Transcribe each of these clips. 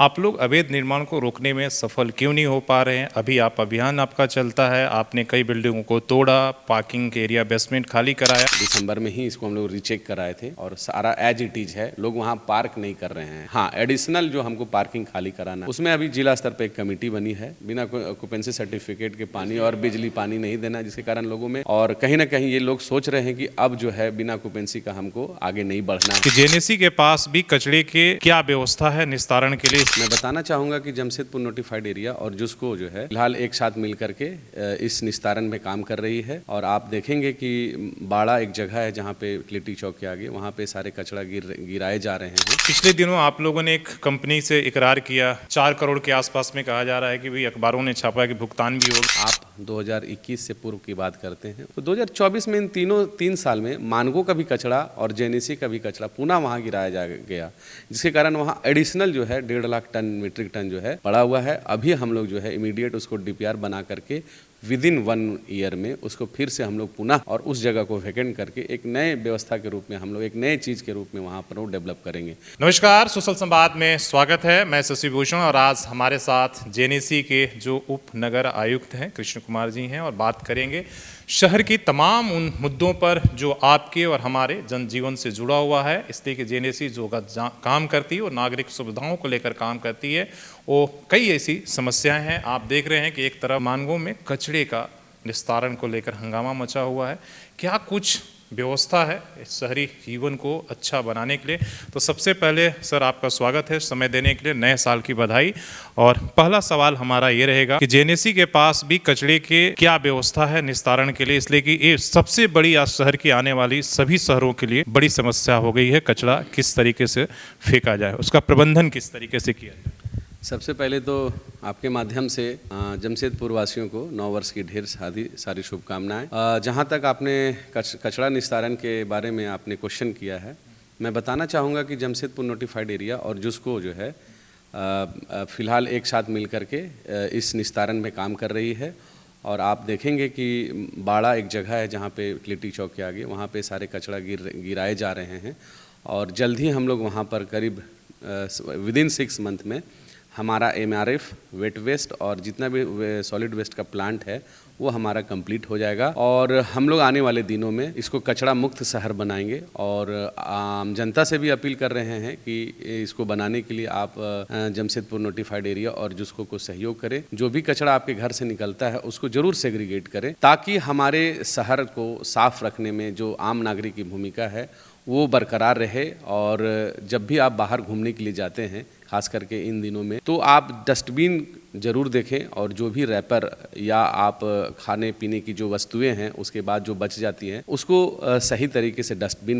आप लोग अवैध निर्माण को रोकने में सफल क्यों नहीं हो पा रहे हैं? अभी अभियान आपका चलता है, आपने कई बिल्डिंगों को तोड़ा, पार्किंग एरिया बेसमेंट खाली कराया। दिसंबर में ही इसको हम लोग रीचेक कराए थे और सारा एज इट इज है, लोग वहाँ पार्क नहीं कर रहे हैं। हाँ, एडिशनल जो हमको पार्किंग खाली कराना, उसमें अभी जिला स्तर पे एक कमेटी बनी है, बिना ऑक्यूपेंसी सर्टिफिकेट के पानी और बिजली पानी नहीं देना, जिसके कारण लोगों में और कहीं ना कहीं ये लोग सोच रहे हैं कि अब जो है बिना ऑक्यूपेंसी का हमको आगे नहीं बढ़ना है। कि जेनेसी के पास भी कचरे के क्या व्यवस्था है निस्तारण के लिए? मैं बताना चाहूँगा कि जमशेदपुर नोटिफाइड एरिया और जुस्को जो है फिलहाल एक साथ मिल करके इस निस्तारण में काम कर रही है। और आप देखेंगे कि बाड़ा एक जगह है जहाँ पे लिट्टी चौक के आगे, वहाँ पे सारे कचरा गिराए जा रहे हैं। पिछले दिनों आप लोगों ने एक कंपनी से इकरार किया, 4 करोड़ के आसपास में कहा जा रहा है कि भाई अखबारों ने छापा है कि भुगतान भी होगा। आप 2021 से पूर्व की बात करते हैं तो 2024 में इन 3 साल में मानगो का भी कचरा और जेनेसी का भी कचरा पुनः वहाँ गिराया गया, जिसके कारण वहाँ एडिशनल जो है 1.5 लाख टन मीट्रिक टन जो है पड़ा हुआ है। अभी हम लोग जो है इमीडिएट उसको डीपीआर बना करके विदिन 1 ईयर में उसको फिर से हम लोग पुनः और उस जगह को वैकेंट करके एक नए व्यवस्था के रूप में हम लोग एक नए चीज़ के रूप में वहाँ पर वो डेवलप करेंगे। नमस्कार, सोशल संवाद में स्वागत है। मैं शशि भूषण और आज हमारे साथ जेनेसी के जो उप नगर आयुक्त हैं कृष्ण कुमार जी हैं और बात करेंगे शहर की तमाम उन मुद्दों पर जो आपके और हमारे जनजीवन से जुड़ा हुआ है। इसलिए कि जेनेसी जो काम करती है और नागरिक सुविधाओं को लेकर काम करती है, वो कई ऐसी समस्याएं हैं। आप देख रहे हैं कि एक तरफ मानगो में कचरे का निस्तारण को लेकर हंगामा मचा हुआ है। क्या कुछ व्यवस्था है शहरी जीवन को अच्छा बनाने के लिए? तो सबसे पहले सर आपका स्वागत है, समय देने के लिए, नए साल की बधाई। और पहला सवाल हमारा ये रहेगा कि जेनेसी के पास भी कचरे के क्या व्यवस्था है निस्तारण के लिए? इसलिए कि ये सबसे बड़ी आज शहर की आने वाली सभी शहरों के लिए बड़ी समस्या हो गई है, कचरा किस तरीके से फेंका जाए, उसका प्रबंधन किस तरीके से किया जाए। सबसे पहले तो आपके माध्यम से जमशेदपुर वासियों को नव वर्ष की ढेर सारी शुभकामनाएं। जहां तक आपने कचरा निस्तारण के बारे में आपने क्वेश्चन किया है, मैं बताना चाहूँगा कि जमशेदपुर नोटिफाइड एरिया और जुस्को जो है फ़िलहाल एक साथ मिल करके इस निस्तारण में काम कर रही है। और आप देखेंगे कि बाड़ा एक जगह है जहाँ पे लिट्टी चौक के आगे, वहाँ पे सारे कचरा गिराए जा रहे हैं और जल्द ही हम लोग वहाँ पर करीब विदिन 6 मंथ में हमारा MRF वेट वेस्ट और जितना भी सॉलिड वेस्ट का प्लांट है वो हमारा कंप्लीट हो जाएगा। और हम लोग आने वाले दिनों में इसको कचरा मुक्त शहर बनाएंगे। और आम जनता से भी अपील कर रहे हैं कि इसको बनाने के लिए आप जमशेदपुर नोटिफाइड एरिया और जिसको को सहयोग करें। जो भी कचरा आपके घर से निकलता है उसको जरूर सेग्रीगेट करें, ताकि हमारे शहर को साफ रखने में जो आम नागरिक की भूमिका है वो बरकरार रहे। और जब भी आप बाहर घूमने के लिए जाते हैं, खास करके इन दिनों में, तो आप डस्टबिन ज़रूर देखें और जो भी रैपर या आप खाने पीने की जो वस्तुएं हैं उसके बाद जो बच जाती हैं उसको सही तरीके से डस्टबिन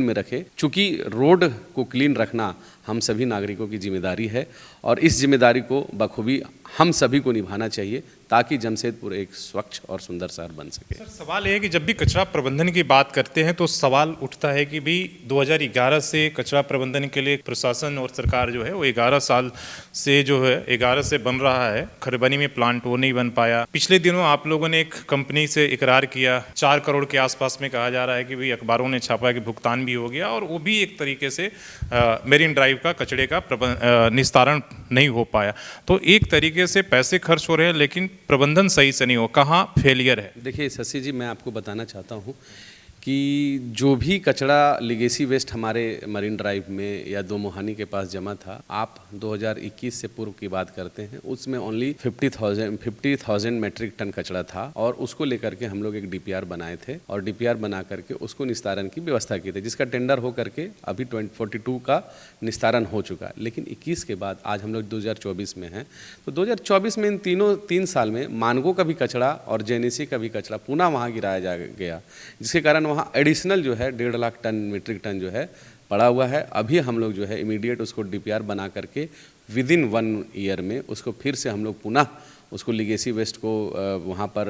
में रखें। चूँकि रोड को क्लीन रखना हम सभी नागरिकों की जिम्मेदारी है और इस जिम्मेदारी को बखूबी हम सभी को निभाना चाहिए, ताकि जमशेदपुर एक स्वच्छ और सुंदर शहर बन सके। सर, सवाल ये है कि जब भी कचरा प्रबंधन की बात करते हैं तो सवाल उठता है कि भी 2011 से कचरा प्रबंधन के लिए प्रशासन और सरकार जो है वो 11 साल से जो है 11 से बन रहा है। खरबनी में प्लांट वो नहीं बन पाया। पिछले दिनों आप लोगों ने एक कंपनी से इकरार किया, 4 करोड़ के आसपास में कहा जा रहा है कि भाई अखबारों ने छापा है कि भुगतान भी हो गया और वो भी एक तरीके से मेरीन ड्राइव का कचरे का निस्तारण नहीं हो पाया। तो एक तरीके से पैसे खर्च हो रहे हैं लेकिन प्रबंधन सही से नहीं हो। कहाँ फेलियर है? देखिए शशि जी, मैं आपको बताना चाहता हूँ कि जो भी कचरा लिगेसी वेस्ट हमारे मरीन ड्राइव में या दो मोहानी के पास जमा था, आप 2021 से पूर्व की बात करते हैं, उसमें ओनली 50,000 मेट्रिक टन कचरा था और उसको लेकर के हम लोग एक डीपीआर बनाए थे और डीपीआर बना करके उसको निस्तारण की व्यवस्था की थी, जिसका टेंडर हो करके अभी 42 का निस्तारण हो चुका। लेकिन 21 के बाद आज हम लोग 2024 में हैं, तो 2024 में इन 3 साल में मानगो का भी कचरा और जेनेसी का भी कचरा पुनः वहाँ गिराया गया, जिसके कारण वहाँ एडिशनल जो है 1.5 लाख टन मीट्रिक टन जो है पड़ा हुआ है। अभी हम लोग जो है इमीडिएट उसको डीपीआर बना करके विदिन 1 ईयर में उसको फिर से हम लोग पुनः उसको लीगेसी वेस्ट को वहाँ पर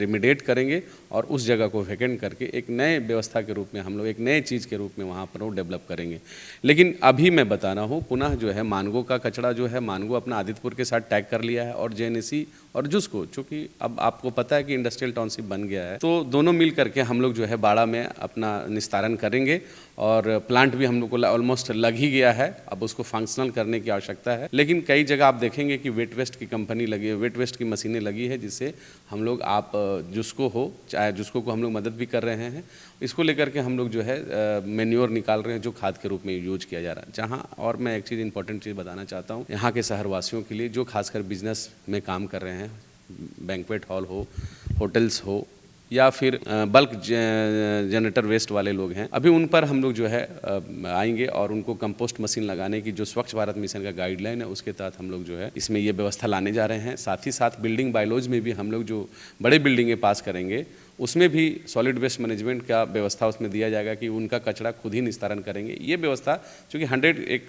रिमिडिएट करेंगे और उस जगह को वैकेंट करके एक नए व्यवस्था के रूप में हम लोग एक नए चीज़ के रूप में वहाँ पर वो डेवलप करेंगे। लेकिन अभी मैं बता रहा हूँ पुनः जो है मानगो का कचरा जो है मानगो अपना आदित्यपुर के साथ टैग कर लिया है और जेएनएसी और जुस्को, चूँकि अब आपको पता है कि इंडस्ट्रियल टाउनशिप बन गया है, तो दोनों मिल करके हम लोग जो है बाड़ा में अपना निस्तारण करेंगे और प्लांट भी हम लोग को ऑलमोस्ट लग ही गया है, अब उसको फंक्शनल करने की आवश्यकता है। लेकिन कई जगह आप देखेंगे कि वेट वेस्ट की कंपनी लगी है, वेट वेस्ट की मशीनें लगी है, जिससे हम लोग आप जुस्को हो चाहे जुस्को को हम लोग मदद भी कर रहे हैं। इसको लेकर के हम लोग जो है मेन्योर निकाल रहे हैं जो खाद के रूप में यूज किया जा रहा है। जहाँ और मैं एक चीज़ इंपॉर्टेंट चीज़ बताना चाहता हूँ यहाँ के शहरवासियों के लिए जो खासकर बिजनेस में काम कर रहे हैं, बैंक्वेट हॉल हो, होटल्स हो या फिर बल्क जनरेटर वेस्ट वाले लोग हैं, अभी उन पर हम लोग जो है आएंगे और उनको कंपोस्ट मशीन लगाने की जो स्वच्छ भारत मिशन का गाइडलाइन है उसके तहत हम लोग जो है इसमें ये व्यवस्था लाने जा रहे हैं। साथ ही साथ बिल्डिंग बायलॉज में भी हम लोग जो बड़े बिल्डिंगें पास करेंगे उसमें भी सॉलिड वेस्ट मैनेजमेंट का व्यवस्था उसमें दिया जाएगा कि उनका कचरा खुद ही निस्तारण करेंगे। ये व्यवस्था चूँकि 100 एक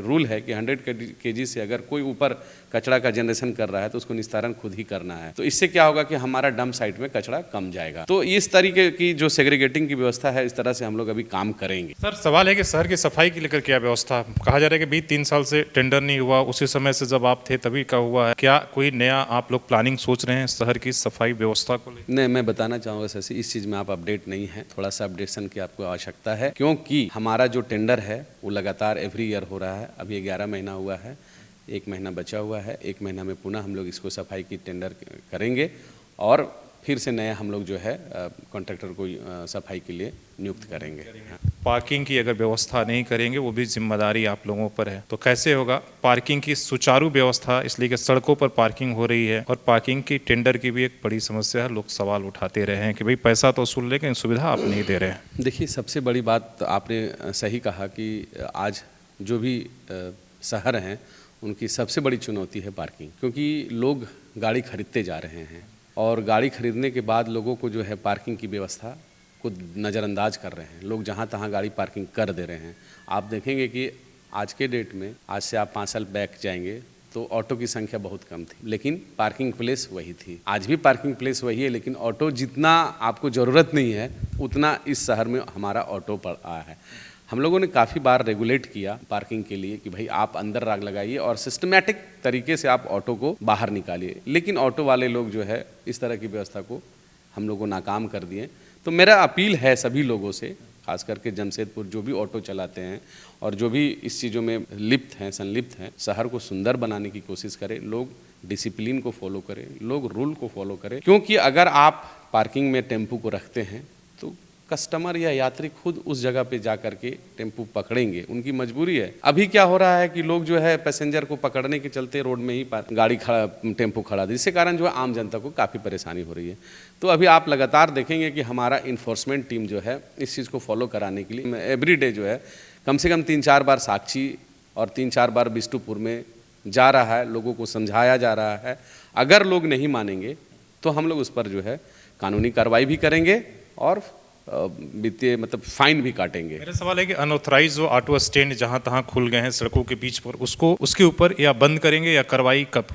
रूल है कि 100 kg से अगर कोई ऊपर कचरा का जनरेशन कर रहा है तो उसको निस्तारण खुद ही करना है। तो इससे क्या होगा कि हमारा डंप साइट में कचरा कम जाएगा। तो इस तरीके की जो सेग्रीगेटिंग की व्यवस्था है इस तरह से हम लोग अभी काम करेंगे। सर सवाल है कि शहर की सफाई के लेकर क्या व्यवस्था, कहा जा रहा है कि बीत 3 साल से टेंडर नहीं हुआ, उसी समय से जब आप थे तभी का हुआ है, क्या कोई नया आप लोग प्लानिंग सोच रहे हैं शहर की सफाई व्यवस्था को लेकर? नहीं, मैं बताना चाहूँगा शशि, इस चीज़ में आप अपडेट नहीं है, थोड़ा सा अपडेशन की आपको आवश्यकता है, क्योंकि हमारा जो टेंडर है वो लगातार एवरी ईयर हो रहा है। अभी 11 महीना हुआ है, 1 महीना बचा हुआ है, 1 महीना में पुनः हम लोग इसको सफाई की टेंडर करेंगे और फिर से नया हम लोग जो है कॉन्ट्रैक्टर को सफाई के लिए नियुक्त करेंगे। पार्किंग की अगर व्यवस्था नहीं करेंगे वो भी जिम्मेदारी आप लोगों पर है, तो कैसे होगा पार्किंग की सुचारू व्यवस्था, इसलिए कि सड़कों पर पार्किंग हो रही है और पार्किंग की टेंडर की भी एक बड़ी समस्या है। लोग सवाल उठाते रहे हैं कि भाई पैसा तो वसूल लेकिन सुविधा आप नहीं दे रहे हैं। देखिए, सबसे बड़ी बात आपने सही कहा कि आज जो भी शहर हैं उनकी सबसे बड़ी चुनौती है पार्किंग, क्योंकि लोग गाड़ी खरीदते जा रहे हैं और गाड़ी खरीदने के बाद लोगों को जो है पार्किंग की व्यवस्था को नज़रअंदाज कर रहे हैं। लोग जहाँ तहाँ गाड़ी पार्किंग कर दे रहे हैं। आप देखेंगे कि आज के डेट में, आज से आप 5 साल बैक जाएंगे तो ऑटो की संख्या बहुत कम थी, लेकिन पार्किंग प्लेस वही थी। आज भी पार्किंग प्लेस वही है, लेकिन ऑटो जितना आपको ज़रूरत नहीं है उतना इस शहर में हमारा ऑटो पड़ा है। हम लोगों ने काफ़ी बार रेगुलेट किया पार्किंग के लिए कि भाई आप अंदर राग लगाइए और सिस्टमैटिक तरीके से आप ऑटो को बाहर निकालिए, लेकिन ऑटो वाले लोग जो है इस तरह की व्यवस्था को हम लोगों को नाकाम कर दिए। तो मेरा अपील है सभी लोगों से, खास करके जमशेदपुर जो भी ऑटो चलाते हैं और जो भी इस चीज़ों में लिप्त हैं, संलिप्त हैं, शहर को सुंदर बनाने की कोशिश करें। लोग डिसिप्लिन को फॉलो करें, लोग रूल को फॉलो करें, क्योंकि अगर आप पार्किंग में टेम्पू को रखते हैं तो कस्टमर या यात्री खुद उस जगह पे जा करके टेम्पू पकड़ेंगे, उनकी मजबूरी है। अभी क्या हो रहा है कि लोग जो है पैसेंजर को पकड़ने के चलते रोड में ही गाड़ी खड़ा, टेम्पू खड़ा, जिसके कारण जो है आम जनता को काफ़ी परेशानी हो रही है। तो अभी आप लगातार देखेंगे कि हमारा इन्फोर्समेंट टीम जो है इस चीज़ को फॉलो कराने के लिए एवरी डे जो है कम से कम 3-4 बार साक्षी और 3-4 बार बिष्टुपुर में जा रहा है, लोगों को समझाया जा रहा है। अगर लोग नहीं मानेंगे तो हम लोग उस पर जो है कानूनी कार्रवाई भी करेंगे और वित्तीय मतलब फाइन भी काटेंगे। मेरा सवाल है कि अनऑथराइज जो ऑटो स्टैंड जहां तहां खुल गए हैं सड़कों के बीच पर, उसको उसके ऊपर या बंद करेंगे या कार्रवाई कब?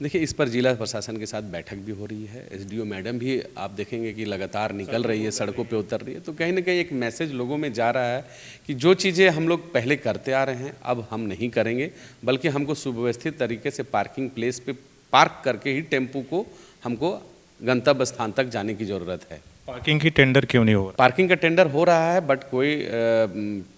देखिए, इस पर जिला प्रशासन के साथ बैठक भी हो रही है। एसडीओ मैडम भी आप देखेंगे कि लगातार निकल रही है, सड़कों पे उतर रही है। तो कहीं ना कहीं एक मैसेज लोगों में जा रहा है कि जो चीज़ें हम लोग पहले करते आ रहे हैं अब हम नहीं करेंगे, बल्कि हमको सुव्यवस्थित तरीके से पार्किंग प्लेस पे पार्क करके ही टेम्पू को हमको गंतव्य स्थान तक जाने की ज़रूरत है। पार्किंग की टेंडर क्यों नहीं हो रहा? पार्किंग का टेंडर हो रहा है, बट कोई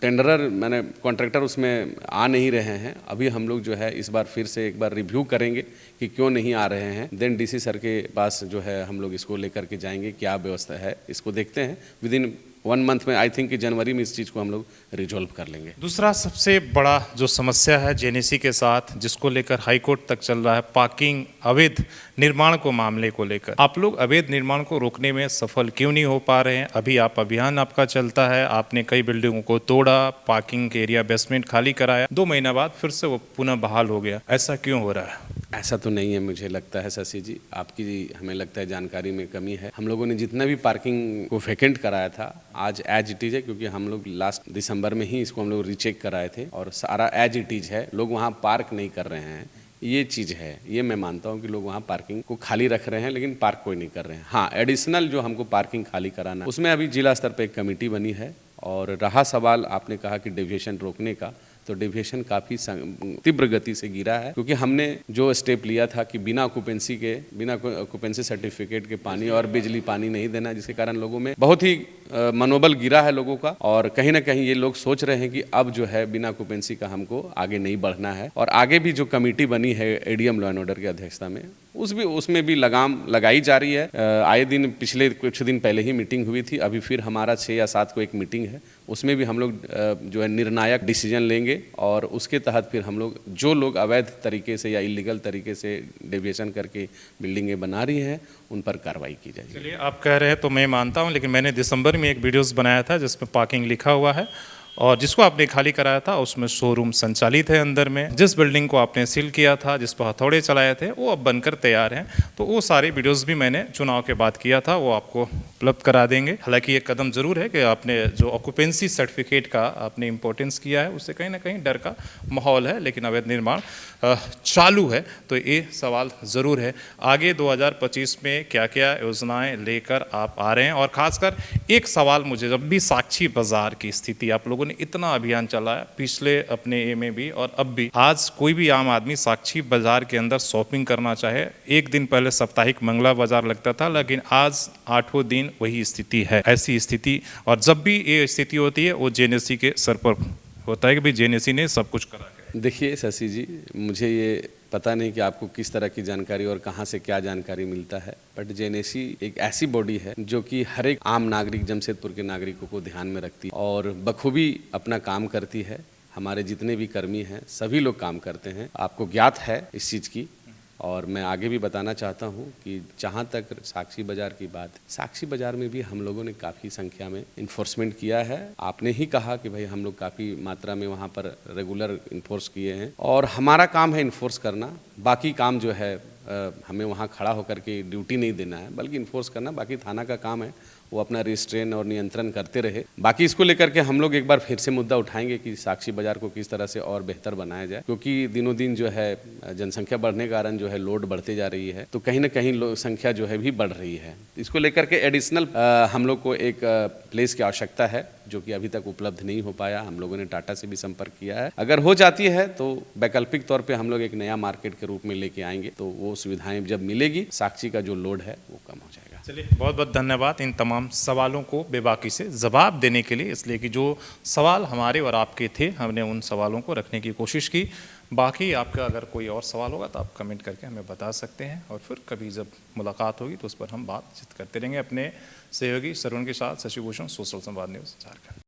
टेंडरर मैंने कॉन्ट्रैक्टर उसमें आ नहीं रहे हैं। अभी हम लोग जो है इस बार फिर से एक बार रिव्यू करेंगे कि क्यों नहीं आ रहे हैं। देन डीसी सर के पास जो है हम लोग इसको लेकर के जाएंगे, क्या व्यवस्था है इसको देखते हैं। विद इन 1 मंथ में, आई थिंक कि जनवरी में इस चीज़ को हम लोग रिजॉल्व कर लेंगे। दूसरा सबसे बड़ा जो समस्या है जेएनएसी के साथ, जिसको लेकर हाईकोर्ट तक चल रहा है, पार्किंग अवैध निर्माण को मामले को लेकर, आप लोग अवैध निर्माण को रोकने में सफल क्यों नहीं हो पा रहे हैं? अभी आप अभियान आपका चलता है, आपने कई बिल्डिंगों को तोड़ा, पार्किंग के एरिया बेसमेंट खाली कराया, 2 महीना बाद फिर से वो पुनः बहाल हो गया, ऐसा क्यों हो रहा है? ऐसा तो नहीं है, मुझे लगता है शशि जी, आपकी हमें लगता है जानकारी में कमी है। हम लोगों ने जितना भी पार्किंग को वैकेंट कराया था आज एज इट इज़ है, क्योंकि हम लोग लास्ट दिसंबर में ही इसको हम लोग रीचेक कराए थे और सारा एज इट इज़ है। लोग वहाँ पार्क नहीं कर रहे हैं, ये चीज़ है, ये मैं मानता हूँ कि लोग वहाँ पार्किंग को खाली रख रहे हैं लेकिन पार्क कोई नहीं कर रहे हैं। हाँ, एडिशनल जो हमको पार्किंग खाली कराना, उसमें अभी जिला स्तर पे एक कमेटी बनी है। और रहा सवाल आपने कहा कि डेविएशन रोकने का, तो डेविएशन काफ़ी तीव्र गति से गिरा है, क्योंकि हमने जो स्टेप लिया था कि बिना ऑक्यूपेंसी सर्टिफिकेट के पानी और बिजली पानी नहीं देना, जिसके कारण लोगों में बहुत ही मनोबल गिरा है लोगों का। और कहीं ना कहीं ये लोग सोच रहे हैं कि अब जो है बिना ऑक्यूपेंसी का हमको आगे नहीं बढ़ना है। और आगे भी जो कमेटी बनी है एडीएम लॉ एंड ऑर्डर की अध्यक्षता में, उसमें भी लगाम लगाई जा रही है। आए दिन पिछले कुछ दिन पहले ही मीटिंग हुई थी, अभी फिर हमारा 6 या 7 को एक मीटिंग है, उसमें भी हम लोग जो है निर्णायक डिसीजन लेंगे। और उसके तहत फिर हम लोग जो लोग अवैध तरीके से या इलीगल तरीके से डेविएशन करके बिल्डिंगें बना रही हैं उन पर कार्रवाई की जाएगी। चलिए, आप कह रहे हैं तो मैं मानता हूं, लेकिन मैंने दिसंबर में एक वीडियोस बनाया था जिसमें पार्किंग लिखा हुआ है, और जिसको आपने खाली कराया था उसमें शोरूम संचालित है अंदर में। जिस बिल्डिंग को आपने सील किया था, जिस पर हथौड़े चलाए थे, वो अब बनकर तैयार हैं। तो वो सारे वीडियोस भी मैंने चुनाव के बाद किया था, वो आपको उपलब्ध करा देंगे। हालांकि ये कदम जरूर है कि आपने जो ऑक्यूपेंसी सर्टिफिकेट का आपने इम्पोर्टेंस किया है, उससे कहीं ना कहीं डर का माहौल है, लेकिन अवैध निर्माण चालू है। तो ये सवाल ज़रूर है आगे 2025 में क्या क्या योजनाएं लेकर आप आ रहे हैं। और ख़ासकर एक सवाल मुझे, जब भी साक्षी बाजार की स्थिति, आप लोगों ने इतना अभियान चलाया पिछले अपने ए में भी और अब भी, आज कोई भी आम आदमी साक्षी बाजार के अंदर शॉपिंग करना चाहे, एक दिन पहले साप्ताहिक मंगला बाजार लगता था, लेकिन आज 8 दिन वही स्थिति है। ऐसी स्थिति, और जब भी ये स्थिति होती है वो जेएनएससी के सर पर होता है कि भाई जेएनएससी ने सब कुछ करा के। देखिए शशि जी, मुझे ये पता नहीं कि आपको किस तरह की जानकारी और कहाँ से क्या जानकारी मिलता है, बट जेएनएससी एक ऐसी बॉडी है जो कि हर एक आम नागरिक, जमशेदपुर के नागरिकों को ध्यान में रखती है और बखूबी अपना काम करती है। हमारे जितने भी कर्मी हैं सभी लोग काम करते हैं, आपको ज्ञात है इस चीज़ की। और मैं आगे भी बताना चाहता हूं कि जहां तक साक्षी बाजार की बात, साक्षी बाजार में भी हम लोगों ने काफ़ी संख्या में इन्फोर्समेंट किया है। आपने ही कहा कि भाई हम लोग काफ़ी मात्रा में वहां पर रेगुलर इन्फोर्स किए हैं, और हमारा काम है इन्फोर्स करना। बाकी काम जो है हमें वहाँ खड़ा होकर के ड्यूटी नहीं देना है, बल्कि इन्फोर्स करना बाकी थाना का काम है, वो अपना रिस्ट्रेन और नियंत्रण करते रहे। बाकी इसको लेकर के हम लोग एक बार फिर से मुद्दा उठाएंगे कि साक्षी बाजार को किस तरह से और बेहतर बनाया जाए, क्योंकि दिनों दिन जो है जनसंख्या बढ़ने के कारण जो है लोड बढ़ते जा रही है, तो कहीं ना कहीं संख्या जो है भी बढ़ रही है। इसको लेकर के एडिशनल हम लोग को एक प्लेस की आवश्यकता है, जो कि अभी तक उपलब्ध नहीं हो पाया। हम लोगों ने टाटा से भी संपर्क किया है, अगर हो जाती है तो वैकल्पिक तौर पे हम लोग एक नया मार्केट के रूप में लेके आएंगे, तो वो सुविधाएं जब मिलेगी, साक्षी का जो लोड है वो कम हो जाएगा। चलिए, बहुत बहुत धन्यवाद इन तमाम सवालों को बेबाकी से जवाब देने के लिए, इसलिए कि जो सवाल हमारे और आपके थे, हमने उन सवालों को रखने की कोशिश की। बाकी आपका अगर कोई और सवाल होगा तो आप कमेंट करके हमें बता सकते हैं, और फिर कभी जब मुलाकात होगी तो उस पर हम बातचीत करते रहेंगे अपने सहयोगी सरवण के साथ। शशि भूषण, सोशल संवाद न्यूज़, झारखंड।